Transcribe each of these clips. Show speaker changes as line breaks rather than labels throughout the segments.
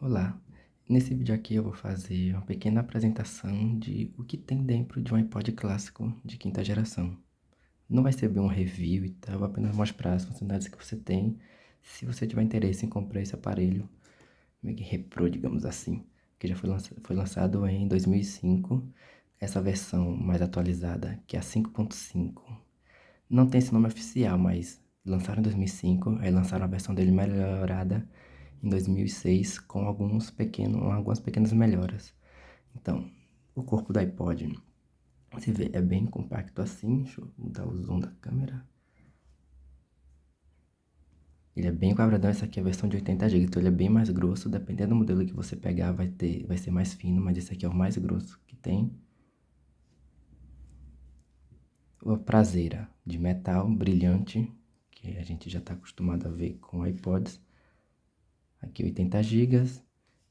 Olá, nesse vídeo aqui eu vou fazer uma pequena apresentação de o que tem dentro de um iPod clássico de quinta geração. Não vai ser bem um review e tal, vou apenas mostrar as funcionalidades que você tem, se você tiver interesse em comprar esse aparelho, meio que retrô, digamos assim, que já foi lançado em 2005, essa versão mais atualizada, que é a 5.5. Não tem esse nome oficial, mas lançaram em 2005, aí lançaram a versão dele melhorada em 2006 com algumas pequenas melhoras. Então, o corpo do iPod, você vê, é bem compacto assim. Deixa eu mudar o zoom da câmera. Ele é bem quadradão, essa aqui é a versão de 80 GB, então ele é bem mais grosso. Dependendo do modelo que você pegar, vai ser mais fino, mas esse aqui é o mais grosso que tem. A traseira de metal brilhante, que a gente já está acostumado a ver com iPods. Aqui 80 GB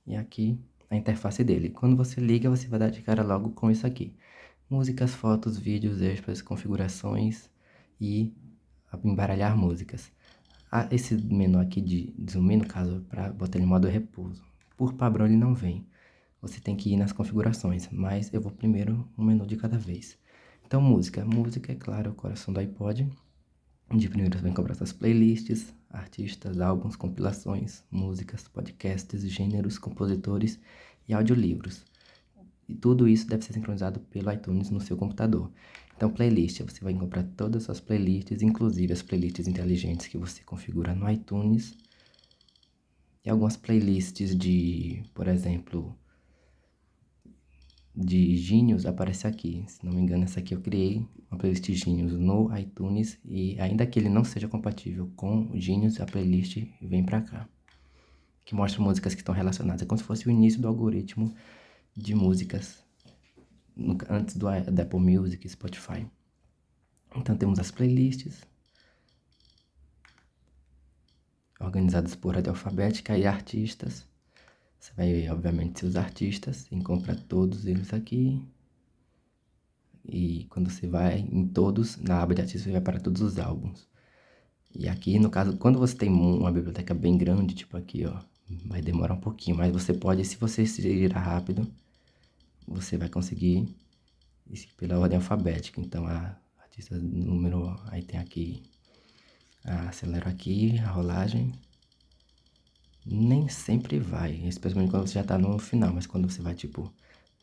e aqui a interface dele. Quando você liga, você vai dar de cara logo com isso aqui: músicas, fotos, vídeos, extras, configurações e embaralhar músicas. Esse menu aqui de zoom, no caso, para botar ele em modo repouso. Por padrão ele não vem, você tem que ir nas configurações, mas eu vou primeiro um menu de cada vez. Então música é claro, é o coração do iPod. De primeiro você vai encontrar essas playlists, artistas, álbuns, compilações, músicas, podcasts, gêneros, compositores e audiolivros. E tudo isso deve ser sincronizado pelo iTunes no seu computador. Então, playlist, você vai encontrar todas as suas playlists, inclusive as playlists inteligentes que você configura no iTunes. E algumas playlists de, por exemplo, de Genius aparece aqui. Se não me engano, essa aqui eu criei uma playlist Genius no iTunes, e ainda que ele não seja compatível com o Genius, a playlist vem pra cá, que mostra músicas que estão relacionadas. É como se fosse o início do algoritmo de músicas antes da Apple Music e Spotify. Então temos as playlists organizadas por ordem alfabética e artistas. Você vai, obviamente, ser os artistas, encontra todos eles aqui. E quando você vai em todos, na aba de artistas, você vai para todos os álbuns. E aqui, no caso, quando você tem uma biblioteca bem grande, tipo aqui, ó, vai demorar um pouquinho, mas você pode, se você se girar rápido, você vai conseguir isso pela ordem alfabética. Então, a artista número, aí tem aqui, acelero aqui, a rolagem. Nem sempre vai, especialmente quando você já tá no final, mas quando você vai, tipo,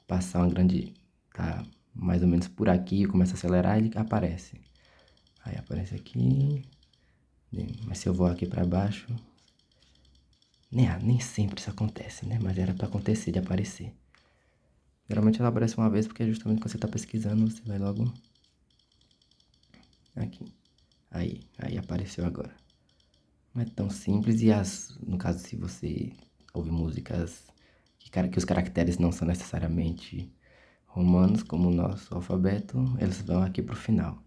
passar uma grande, tá mais ou menos por aqui, começa a acelerar, ele aparece. Aí aparece aqui, mas se eu vou aqui pra baixo, nem sempre isso acontece, né? Mas era pra acontecer, de aparecer. Geralmente ela aparece uma vez, porque justamente quando você tá pesquisando, você vai logo aqui. Aí apareceu agora. Não é tão simples, e no caso, se você ouve músicas que os caracteres não são necessariamente romanos, como o nosso alfabeto, eles vão aqui pro final.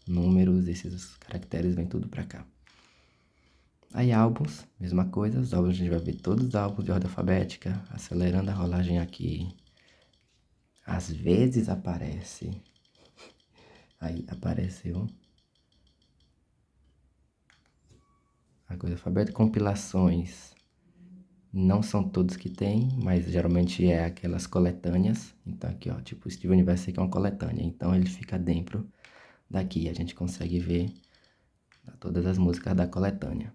Números, esses caracteres vêm tudo pra cá. Aí álbuns, mesma coisa, os álbuns a gente vai ver todos os álbuns de ordem alfabética, acelerando a rolagem aqui. Às vezes aparece, aí apareceu a coisa alfabética, compilações. Não são todos que tem, mas geralmente é aquelas coletâneas. Então aqui, ó, tipo, Steve Universe aqui é uma coletânea, então ele fica dentro daqui, a gente consegue ver todas as músicas da coletânea.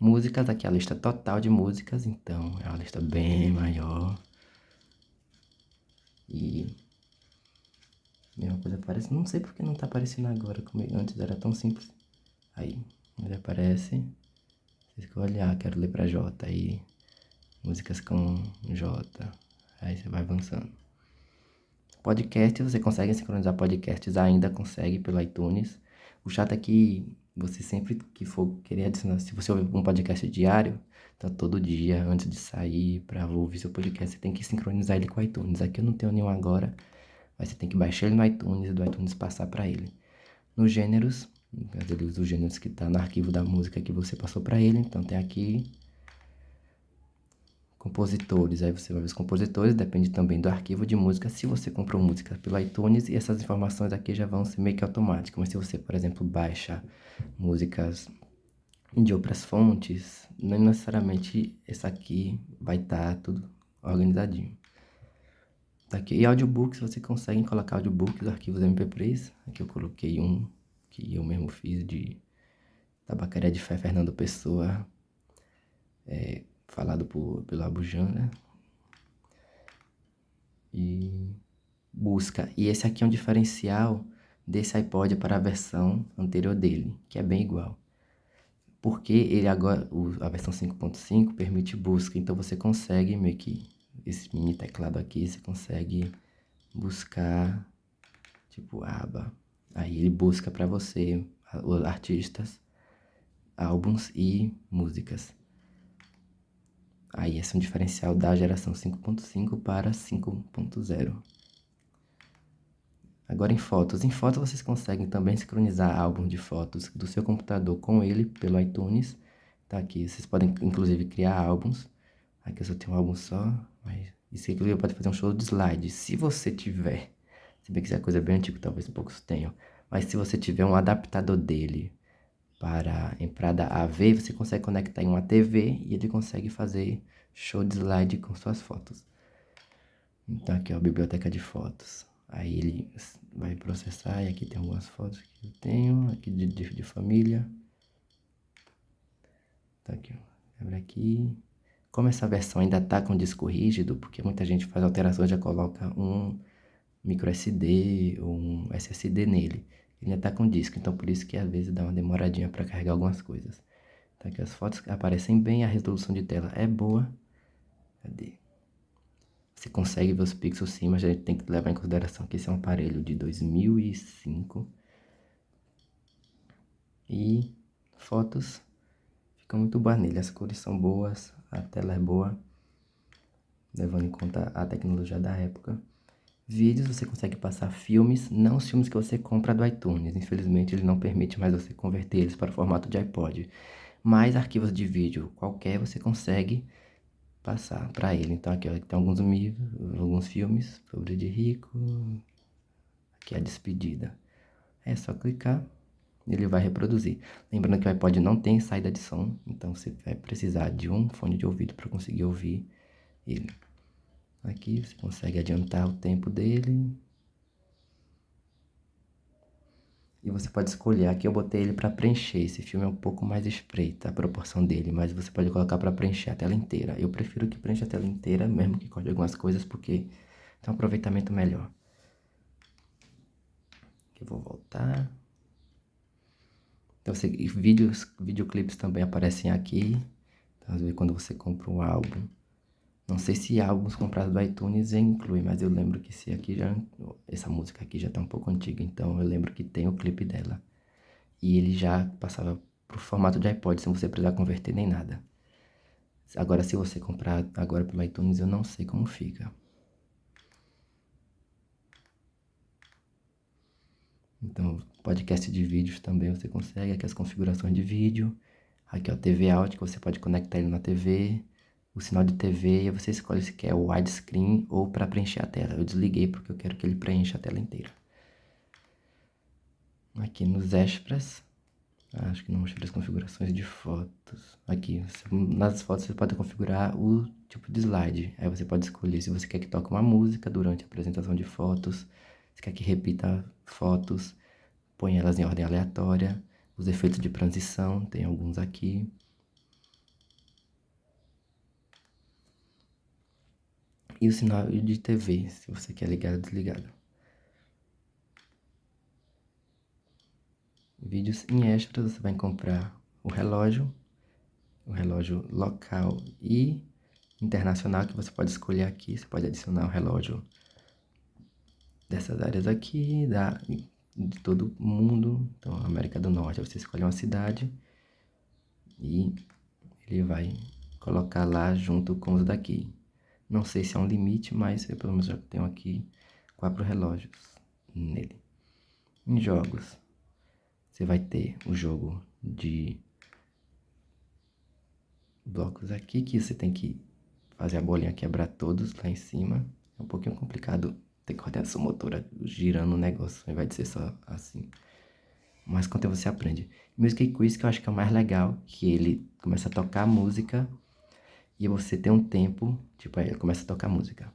Músicas, aqui é a lista total de músicas, então é uma lista bem maior. E mesma coisa aparece, não sei porque não tá aparecendo agora, como antes era tão simples. Aí, ele aparece, você escolhe, quero ler pra J, aí músicas com J, aí você vai avançando. Podcast, você consegue sincronizar podcasts, ainda consegue pelo iTunes. O chato é que você sempre que for querer adicionar, se você ouvir um podcast diário, então todo dia, antes de sair para ouvir seu podcast, você tem que sincronizar ele com o iTunes. Aqui eu não tenho nenhum agora, mas você tem que baixar ele no iTunes e do iTunes passar para ele. Nos gêneros, ele usa os gêneros que está no arquivo da música que você passou para ele, então tem aqui compositores, aí você vai ver os compositores, depende também do arquivo de música, se você comprou música pelo iTunes, e essas informações aqui já vão ser meio que automáticas, mas se você, por exemplo, baixa músicas de outras fontes, não necessariamente esse aqui vai estar tudo organizadinho. Tá aqui. E audiobooks, você consegue colocar audiobooks, arquivos MP3. Aqui eu coloquei um que eu mesmo fiz de Tabacaria de Fé, Fernando Pessoa, falado pelo Abujan, né? E busca. E esse aqui é um diferencial desse iPod para a versão anterior dele, que é bem igual. Porque ele agora, a versão 5.5 permite busca, então você consegue meio que, esse mini teclado aqui, você consegue buscar, tipo, aba. Aí ele busca para você artistas, álbuns e músicas. Aí esse é um diferencial da geração 5.5 para 5.0. Agora em fotos. Em fotos vocês conseguem também sincronizar álbum de fotos do seu computador com ele pelo iTunes. Tá aqui. Vocês podem inclusive criar álbuns. Aqui eu só tenho um álbum só. Mas isso aqui pode fazer um show de slide. Se você tiver. Se bem que isso é coisa bem antiga, talvez poucos tenham. Mas se você tiver um adaptador dele para entrada AV, você consegue conectar em uma TV e ele consegue fazer show de slide com suas fotos. Então aqui é a biblioteca de fotos. Aí ele vai processar e aqui tem algumas fotos que eu tenho, aqui de família. Tá aqui, ó. Abre aqui. Como essa versão ainda tá com disco rígido, porque muita gente faz alterações, já coloca um micro SD ou um SSD nele. Ele ainda tá com disco, então por isso que às vezes dá uma demoradinha para carregar algumas coisas. Então aqui as fotos aparecem bem, a resolução de tela é boa. Cadê? Você consegue ver os pixels sim, mas a gente tem que levar em consideração que esse é um aparelho de 2005. E fotos ficam muito boas nele, as cores são boas, a tela é boa, levando em conta a tecnologia da época. Vídeos, você consegue passar filmes, não os filmes que você compra do iTunes. Infelizmente, ele não permite mais você converter eles para o formato de iPod. Mas arquivos de vídeo qualquer você consegue passar para ele. Então aqui ó, tem alguns filmes sobre de Rico. Aqui é a despedida. É só clicar, ele vai reproduzir. Lembrando que o iPod não tem saída de som, então você vai precisar de um fone de ouvido para conseguir ouvir ele. Aqui você consegue adiantar o tempo dele. E você pode escolher, aqui eu botei ele para preencher, esse filme é um pouco mais espreita a proporção dele, mas você pode colocar para preencher a tela inteira. Eu prefiro que preencha a tela inteira, mesmo que corte algumas coisas, porque tem um aproveitamento melhor. Eu vou voltar. Então, videoclipes também aparecem aqui. Então, às vezes quando você compra um álbum, não sei se álbuns comprados do iTunes inclui, mas eu lembro que essa música aqui já tá um pouco antiga, então eu lembro que tem o clipe dela. E ele já passava pro formato de iPod, sem você precisar converter nem nada. Agora, se você comprar agora pelo iTunes, eu não sei como fica. Então, podcast de vídeos também você consegue. Aqui as configurações de vídeo. Aqui ó, TV Out, que você pode conectar ele na TV. O sinal de TV, e você escolhe se quer o widescreen ou para preencher a tela. Eu desliguei porque eu quero que ele preencha a tela inteira. Aqui nos extras, acho que não mostrei as configurações de fotos. Aqui, nas fotos você pode configurar o tipo de slide. Aí você pode escolher se você quer que toque uma música durante a apresentação de fotos, se quer que repita fotos, põe elas em ordem aleatória. Os efeitos de transição, tem alguns aqui. E o sinal de TV, se você quer ligado ou desligado. Vídeos em extras, você vai comprar o relógio local e internacional, que você pode escolher aqui. Você pode adicionar o relógio dessas áreas aqui, de todo mundo. Então, América do Norte, você escolhe uma cidade e ele vai colocar lá junto com os daqui. Não sei se é um limite, mas eu pelo menos já tenho aqui 4 relógios nele. Em jogos, você vai ter o jogo de blocos aqui, que você tem que fazer a bolinha quebrar todos lá em cima. É um pouquinho complicado ter coordenação motora girando o negócio, ao invés de ser só assim. Mas com o tempo você aprende. Music Quiz que eu acho que é o mais legal, que ele começa a tocar a música e você tem um tempo, tipo, aí ele começa a tocar música.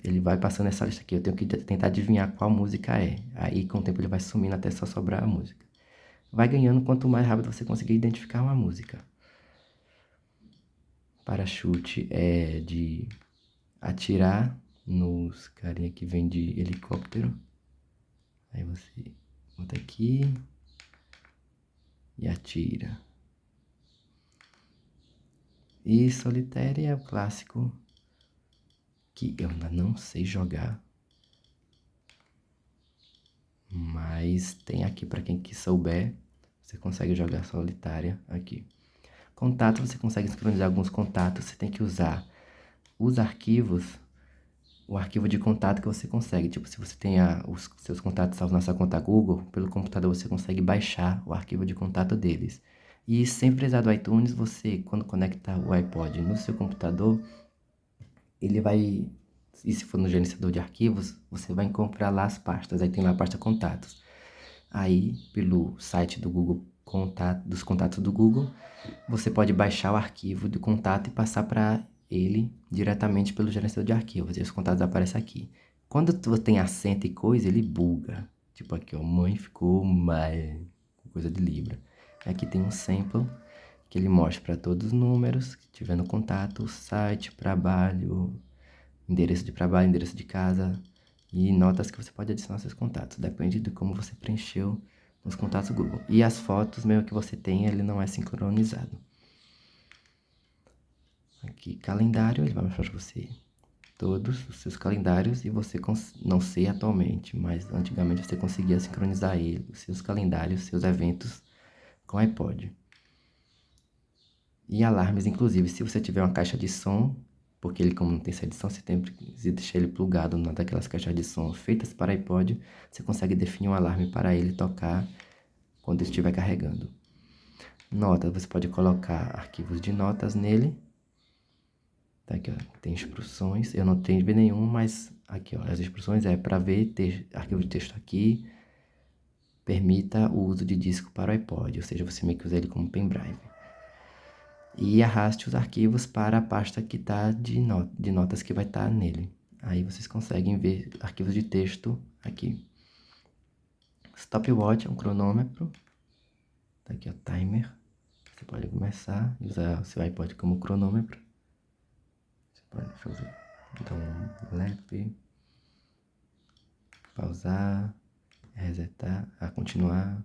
Ele vai passando essa lista aqui, eu tenho que tentar adivinhar qual música é. Aí com o tempo ele vai sumindo até só sobrar a música. Vai ganhando quanto mais rápido você conseguir identificar uma música. Parachute é de atirar nos carinha que vem de helicóptero. Aí você bota aqui e atira. E solitária é o clássico que eu ainda não sei jogar. Mas tem aqui para quem que souber, você consegue jogar solitária aqui. Contato, você consegue sincronizar alguns contatos, você tem que usar os arquivos, o arquivo de contato que você consegue. Tipo, se você tem os seus contatos salvos na sua conta Google, pelo computador você consegue baixar o arquivo de contato deles. E sem precisar do iTunes, você, quando conectar o iPod no seu computador, ele vai, e se for no gerenciador de arquivos, você vai encontrar lá as pastas, aí tem lá a pasta contatos. Aí, pelo site do Google, dos contatos do Google, você pode baixar o arquivo do contato e passar para ele diretamente pelo gerenciador de arquivos. E os contatos aparecem aqui. Quando tu tem acento e coisa, ele buga. Tipo aqui, ó, mãe ficou mal, coisa de Libra. Aqui tem um sample que ele mostra para todos os números que tiver no contato, site, trabalho, endereço de trabalho, endereço de casa e notas que você pode adicionar aos seus contatos. Depende de como você preencheu os contatos Google. E as fotos, mesmo que você tenha, ele não é sincronizado. Aqui, calendário, ele vai mostrar para você todos os seus calendários e você, não sei atualmente, mas antigamente você conseguia sincronizar ele, os seus calendários, seus eventos com iPod. E alarmes, inclusive, se você tiver uma caixa de som, porque ele como não tem saída de som, você tem que deixar ele plugado numa daquelas caixas de som feitas para iPod, você consegue definir um alarme para ele tocar quando estiver carregando. Notas, você pode colocar arquivos de notas nele. Tá aqui, ó, tem instruções, eu não tenho nenhum, mas aqui, ó, as instruções é para ver arquivo de texto aqui, permita o uso de disco para o iPod, ou seja, você meio que usa ele como pendrive. E arraste os arquivos para a pasta que tá de notas que vai estar nele. Aí vocês conseguem ver arquivos de texto aqui. Stopwatch é um cronômetro. Tá aqui, ó, timer. Você pode começar a usar o seu iPod como cronômetro. Você pode fazer, então, lap, pausar, resetar, continuar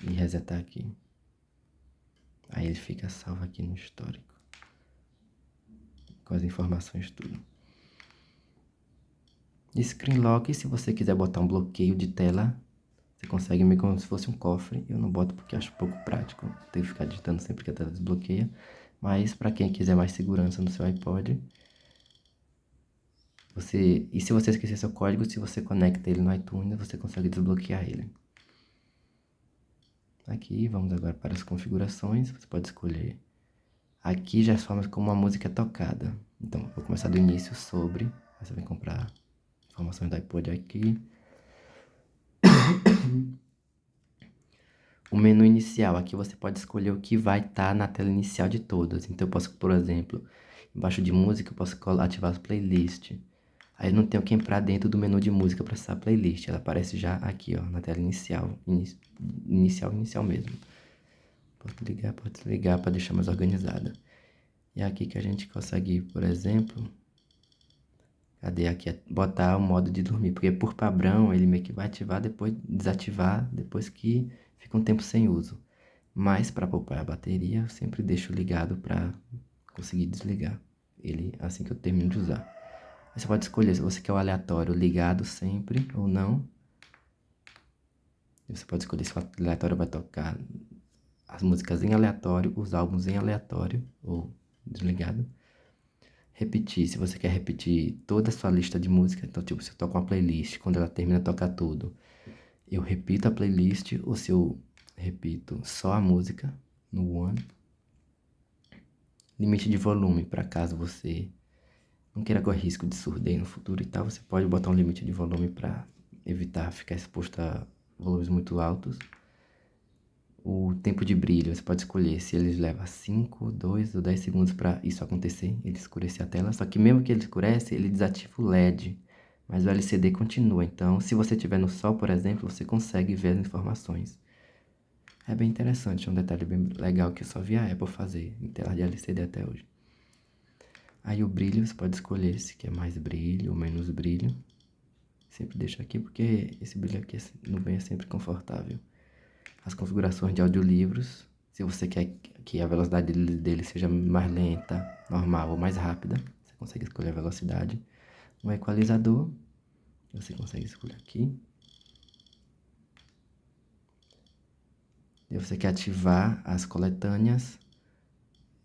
e resetar aqui. Aí ele fica salvo aqui no histórico, com as informações tudo. Screen lock, se você quiser botar um bloqueio de tela, você consegue meio como se fosse um cofre. Eu não boto porque acho pouco prático, tenho que ficar digitando sempre que a tela desbloqueia. Mas para quem quiser mais segurança no seu iPod, e se você esquecer seu código, se você conecta ele no iTunes, você consegue desbloquear ele. Aqui, vamos agora para as configurações, você pode escolher. Aqui já as formas como a música é tocada. Então, vou começar do início sobre, aí você vai comprar informações do iPod aqui. O menu inicial, aqui você pode escolher o que vai estar na tela inicial de todas. Então eu posso, por exemplo, embaixo de música eu posso ativar as playlists. Aí eu não tenho que entrar dentro do menu de música para acessar a playlist. Ela aparece já aqui, ó, na tela inicial. Inicial mesmo. Pode ligar para deixar mais organizada. E é aqui que a gente consegue, por exemplo, cadê aqui? Botar o modo de dormir. Porque por padrão ele meio que vai ativar, depois desativar, depois que fica um tempo sem uso. Mas para poupar a bateria, eu sempre deixo ligado para conseguir desligar ele assim que eu termino de usar. Você pode escolher se você quer o aleatório ligado sempre ou não. Você pode escolher se o aleatório vai tocar as músicas em aleatório, os álbuns em aleatório ou desligado. Repetir, se você quer repetir toda a sua lista de música, então tipo, se eu toco uma playlist, quando ela termina de tocar tudo, eu repito a playlist, ou se eu repito só a música no One. Limite de volume, para caso você não queira correr risco de surdez no futuro e tal, você pode botar um limite de volume para evitar ficar exposto a volumes muito altos. o tempo de brilho, você pode escolher se ele leva 5, 2 ou 10 segundos para isso acontecer, ele escurecer a tela. Só que mesmo que ele escurece, ele desativa o LED, mas o LCD continua. Então, se você estiver no sol, por exemplo, você consegue ver as informações. É bem interessante, é um detalhe bem legal que eu só vi a Apple fazer em tela de LCD até hoje. Aí o brilho, você pode escolher se quer mais brilho ou menos brilho. Sempre deixo aqui porque esse brilho aqui no bem é sempre confortável. As configurações de audiolivros, se você quer que a velocidade dele seja mais lenta, normal ou mais rápida, você consegue escolher a velocidade. Um equalizador, você consegue escolher aqui. E você quer ativar as coletâneas.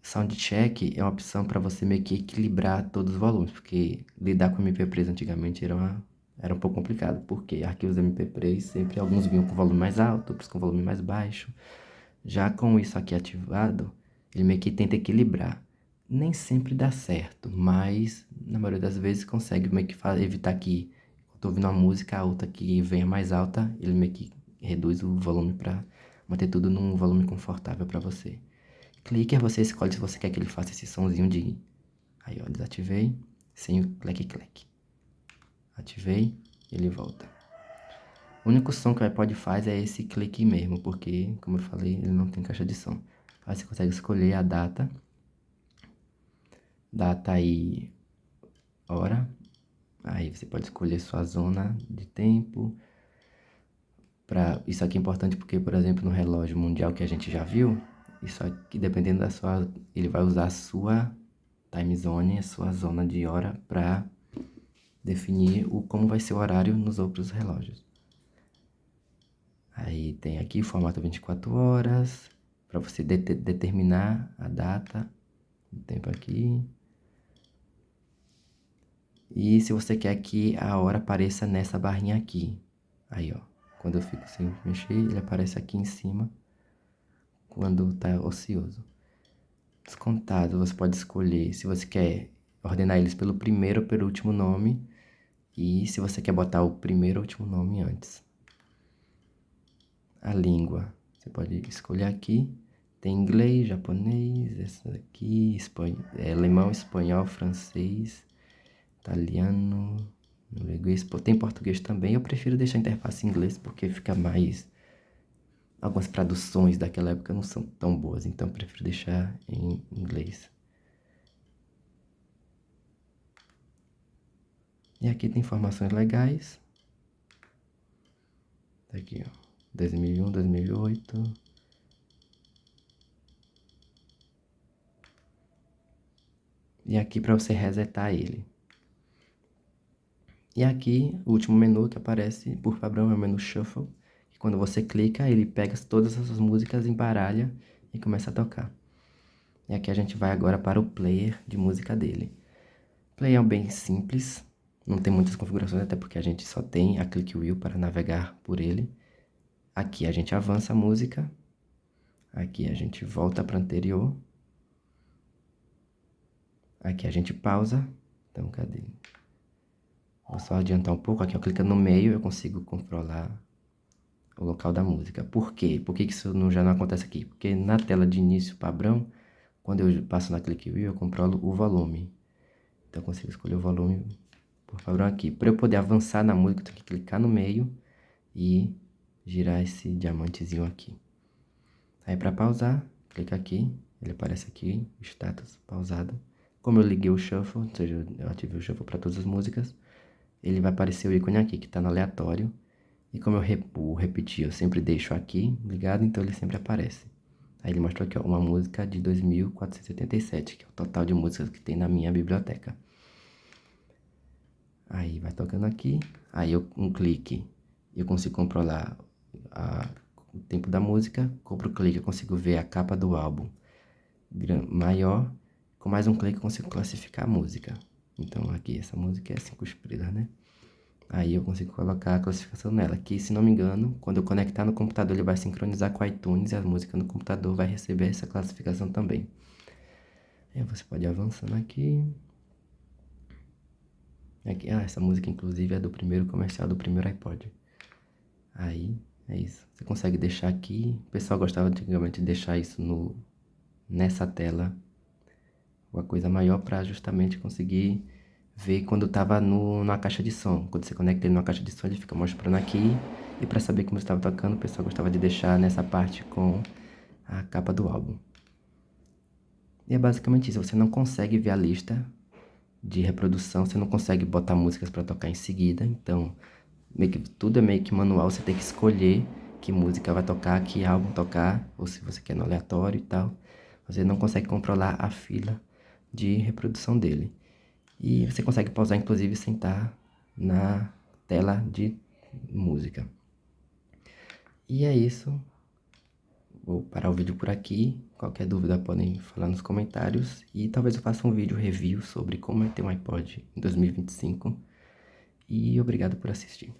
Soundcheck é uma opção para você meio que equilibrar todos os volumes, porque lidar com MP3 antigamente era um pouco complicado, porque arquivos MP3 sempre alguns vinham com volume mais alto, outros com volume mais baixo. Já com isso aqui ativado, ele meio que tenta equilibrar. Nem sempre dá certo, mas na maioria das vezes consegue meio que evitar que, eu tô ouvindo uma música, a outra que venha mais alta, ele meio que reduz o volume para manter tudo num volume confortável para você. Clicker, você escolhe se você quer que ele faça esse sonzinho de... Aí, ó, desativei, sem o clec-clec. Ativei, ele volta. O único som que o iPod faz é esse clique mesmo, porque, como eu falei, ele não tem caixa de som. Aí você consegue escolher a data e hora. Aí você pode escolher sua zona de tempo. Isso aqui é importante porque, por exemplo, no relógio mundial que a gente já viu, isso aqui, dependendo da sua... Ele vai usar a sua time zone, a sua zona de hora, para definir como vai ser o horário nos outros relógios. Aí tem aqui o formato 24 horas, para você determinar a data, o tempo aqui. E se você quer que a hora apareça nessa barrinha aqui. Aí, ó, quando eu fico sem mexer, ele aparece aqui em cima, quando tá ocioso. Descontado, você pode escolher se você quer ordenar eles pelo primeiro ou pelo último nome, e se você quer botar o primeiro ou último nome antes. A língua, você pode escolher aqui. Tem inglês, japonês, essa aqui, alemão, espanhol, francês, italiano, norueguês. Tem português também. Eu prefiro deixar a interface em inglês porque fica mais... Algumas traduções daquela época não são tão boas, então eu prefiro deixar em inglês. E aqui tem informações legais. Tá aqui, ó. 2001, 2008. E aqui para você resetar ele. E aqui, o último menu que aparece por padrão é o menu Shuffle. Que quando você clica, ele pega todas as suas músicas, embaralha e começa a tocar. E aqui a gente vai agora para o player de música dele. O player é bem simples, não tem muitas configurações, até porque a gente só tem a click wheel para navegar por ele. Aqui a gente avança a música. Aqui a gente volta para anterior. Aqui a gente pausa. Então, cadê? Vou só adiantar um pouco. Aqui eu clico no meio, eu consigo controlar o local da música. Por quê? Por que isso já não acontece aqui? Porque na tela de início padrão, quando eu passo na click wheel, eu controlo o volume. Então eu consigo escolher o volume por padrão aqui. Para eu poder avançar na música, eu tenho que clicar no meio e girar esse diamantezinho aqui. Aí para pausar, clica aqui, ele aparece aqui, status pausado. Como eu liguei o shuffle, ou seja, eu ativei o shuffle para todas as músicas, ele vai aparecer o ícone aqui, que está no aleatório. E como eu repeti, eu sempre deixo aqui ligado, então ele sempre aparece. Aí ele mostrou aqui, ó, uma música de 2487, que é o total de músicas que tem na minha biblioteca. Aí vai tocando aqui, aí um clique, eu consigo controlar o tempo da música. Com outro clique eu consigo ver a capa do álbum maior. Com mais um clique eu consigo classificar a música. Então aqui, essa música é 5 estrelas, né? Aí eu consigo colocar a classificação nela, que se não me engano, quando eu conectar no computador ele vai sincronizar com o iTunes e a música no computador vai receber essa classificação também. Aí você pode ir avançando aqui. Aqui, essa música inclusive é do primeiro comercial do primeiro iPod. Aí É isso. Você consegue deixar aqui. O pessoal gostava antigamente de deixar isso nessa tela, uma coisa maior, para justamente conseguir ver quando tava na caixa de som. Quando você conecta ele numa caixa de som, ele fica mostrando aqui. E para saber como estava tocando, o pessoal gostava de deixar nessa parte com a capa do álbum. E é basicamente isso. Você não consegue ver a lista de reprodução, você não consegue botar músicas para tocar em seguida. Então, tudo é meio que manual. Você tem que escolher que música vai tocar, que álbum tocar, ou se você quer no aleatório e tal. Você não consegue controlar a fila de reprodução dele. E você consegue pausar, inclusive, sem estar na tela de música. E é isso. Vou parar o vídeo por aqui. Qualquer dúvida podem falar nos comentários. E talvez eu faça um vídeo review sobre como é ter um iPod em 2025. E obrigado por assistir.